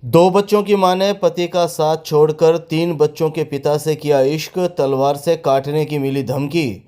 दो बच्चों की मां ने पति का साथ छोड़कर 3 बच्चों के पिता से किया इश्क, तलवार से काटने की मिली धमकी।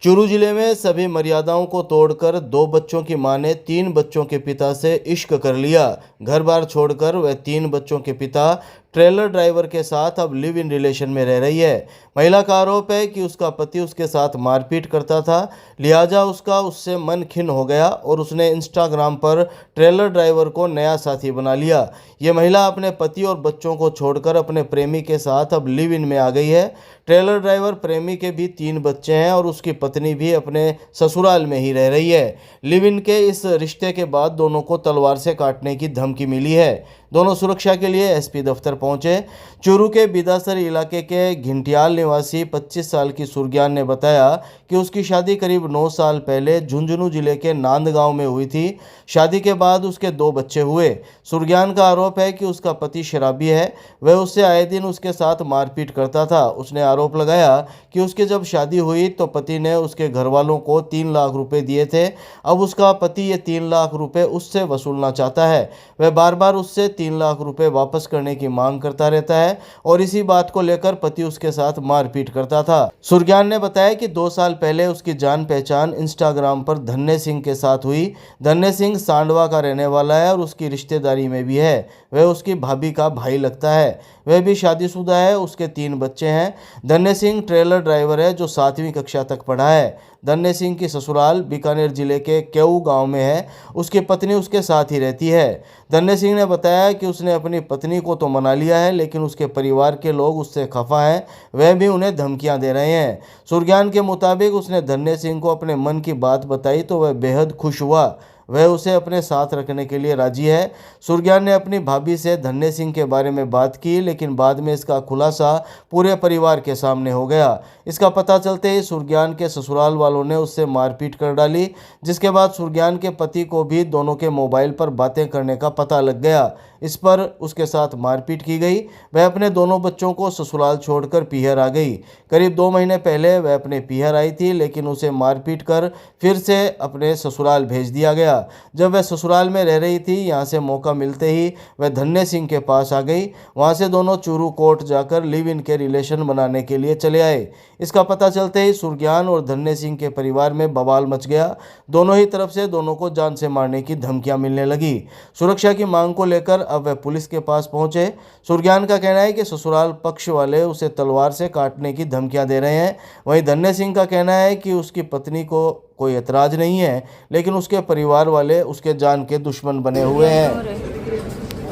चूरू जिले में सभी मर्यादाओं को तोड़कर 2 बच्चों की मां ने 3 बच्चों के पिता से इश्क कर लिया। घर बार छोड़कर वह 3 बच्चों के पिता ट्रेलर ड्राइवर के साथ अब लिव इन रिलेशन में रह रही है। महिला का आरोप है कि उसका पति उसके साथ मारपीट करता था, लिहाजा उसका उससे मन खिन्न हो गया और उसने इंस्टाग्राम पर ट्रेलर ड्राइवर को नया साथी बना लिया। ये महिला अपने पति और बच्चों को छोड़कर अपने प्रेमी के साथ अब लिव इन में आ गई है। ट्रेलर ड्राइवर प्रेमी के भी 3 बच्चे हैं और उसकी पत्नी भी अपने ससुराल में ही रह रही है। लिव इन के इस रिश्ते के बाद दोनों को तलवार से काटने की धमकी मिली है। दोनों सुरक्षा के लिए एसपी दफ्तर पहुंचे। चूरू के बिदासर इलाके के घिंटियाल निवासी 25 साल की सुरज्ञान ने बताया कि उसकी शादी करीब 9 साल पहले झुंझुनू जिले के नांदगांव में हुई थी। शादी के बाद उसके 2 बच्चे हुए। सुरज्ञान का आरोप है कि उसका पति शराबी है, वह उससे आए दिन उसके साथ मारपीट करता था। उसने आरोप लगाया कि उसकी जब शादी हुई तो पति ने उसके घर वालों को 3 लाख रुपए दिए थे। अब उसका पति ये 3 लाख रुपए उससे वसूलना चाहता है। वह बार बार उससे 3 लाख रुपए वापस करने की मांग करता रहता है और इसी बात को लेकर पति उसके साथ मारपीट करता था। सुरज्ञान ने बताया कि 2 साल पहले उसकी जान पहचान इंस्टाग्राम पर धन्य सिंह के साथ हुई। धन्य सिंह सांडवा का रहने वाला है और उसकी रिश्तेदारी में भी है। वह उसकी भाभी का भाई लगता है। वह भी शादीशुदा है, उसके 3 बच्चे हैं। धन्य सिंह ट्रेलर ड्राइवर है जो 7वीं कक्षा तक पढ़ा है। धन्य सिंह की ससुराल बीकानेर जिले के केऊ गांव में है। उसकी पत्नी उसके साथ ही रहती है। धन्य सिंह ने बताया कि उसने अपनी पत्नी को तो मना लिया है, लेकिन उसके परिवार के लोग उससे खफा हैं। वह भी उन्हें धमकियां दे रहे हैं। सुरज्ञान के मुताबिक उसने धन्य सिंह को अपने मन की बात बताई तो वह बेहद खुश हुआ। वह उसे अपने साथ रखने के लिए राजी है। सुरज्ञान ने अपनी भाभी से धन्य सिंह के बारे में बात की, लेकिन बाद में इसका खुलासा पूरे परिवार के सामने हो गया। इसका पता चलते ही सुरज्ञान के ससुराल वालों ने उससे मारपीट कर डाली, जिसके बाद सुरज्ञान के पति को भी दोनों के मोबाइल पर बातें करने का पता लग गया। इस पर उसके साथ मारपीट की गई। वह अपने दोनों बच्चों को ससुराल छोड़कर पीहर आ गई। करीब 2 महीने पहले वह अपने पीहर आई थी, लेकिन उसे मारपीट कर फिर से अपने ससुराल भेज दिया गया। जब वह ससुराल में रह रही थी, यहाँ से मौका मिलते ही वह धन्य सिंह के पास आ गई। वहाँ से दोनों चूरू कोर्ट जाकर लिव इन के रिलेशन बनाने के लिए चले आए। इसका पता चलते ही सुरज्ञान और धन्य सिंह के परिवार में बवाल मच गया। दोनों ही तरफ से दोनों को जान से मारने की धमकियां मिलने लगी। सुरक्षा की मांग को लेकर अब वह पुलिस के पास पहुंचे। सुरज्ञान का कहना है कि ससुराल पक्ष वाले उसे तलवार से काटने की धमकियां दे रहे हैं। वहीं धन्य सिंह का कहना है कि उसकी पत्नी को कोई एतराज नहीं है, लेकिन उसके परिवार वाले उसके जान के दुश्मन बने हुए हैं।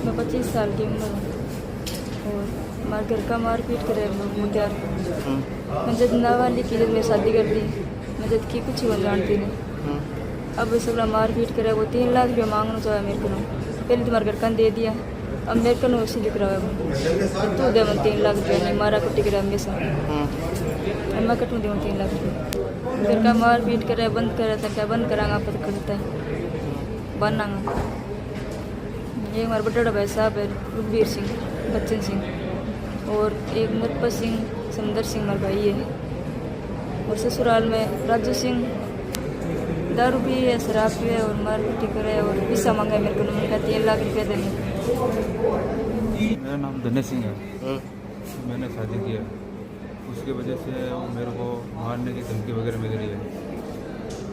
मैं 25 साल की उम्र और हमारे घर का मारपीट करे मुद्दा। मैं जब नाबालिग की, जब मैं शादी कर दी, मैं जब की कुछ ही जानती नहीं। अब सब मारपीट करे, वो 3 लाख रुपया मांगना चाहे मेरे को। पहले तुम्हारे घर का दे दिया, अब मेरे को उसी लिख रहा है तू दे 3 लाख रुपया, नहीं मारा कुटी कर हमेशा मैं कटूँ दूँ 3 लाख रुपया। घर का मारपीट करे, बंद करे तो क्या बंद करांगा, पता करता है बनांगा। एक हमारा बड़ा भाई साहब है रुखबीर सिंह, बच्चन सिंह, और एक नरपत सिंह, समंदर सिंह हमारा भाई है। और ससुराल में राजू सिंह दारू भी है, शराब भी है और मारपीट करे और पैसा मांगा मेरे को। मैंने कहा 3 लाख रुपया देने। मेरा नाम धन्य सिंह है। मैंने शादी किया, उसकी वजह से मेरे को मारने की धमकी वगैरह मिल रही है।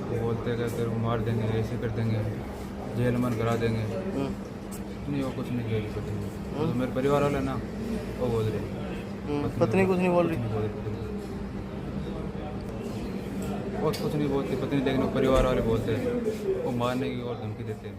वो बोलते हैं कि तेरे को मार देंगे, ऐसे कर देंगे, जेल मन करा देंगे। नहीं, वो कुछ नहीं किया पत्नी ने। तो मेरे परिवार वाले ना वो बोल रहे, पत्नी कुछ नहीं बोल रही। बहुत कुछ नहीं बोलती पत्नी, लेकिन वो परिवार वाले बोलते हैं, वो मारने की और धमकी देते हैं।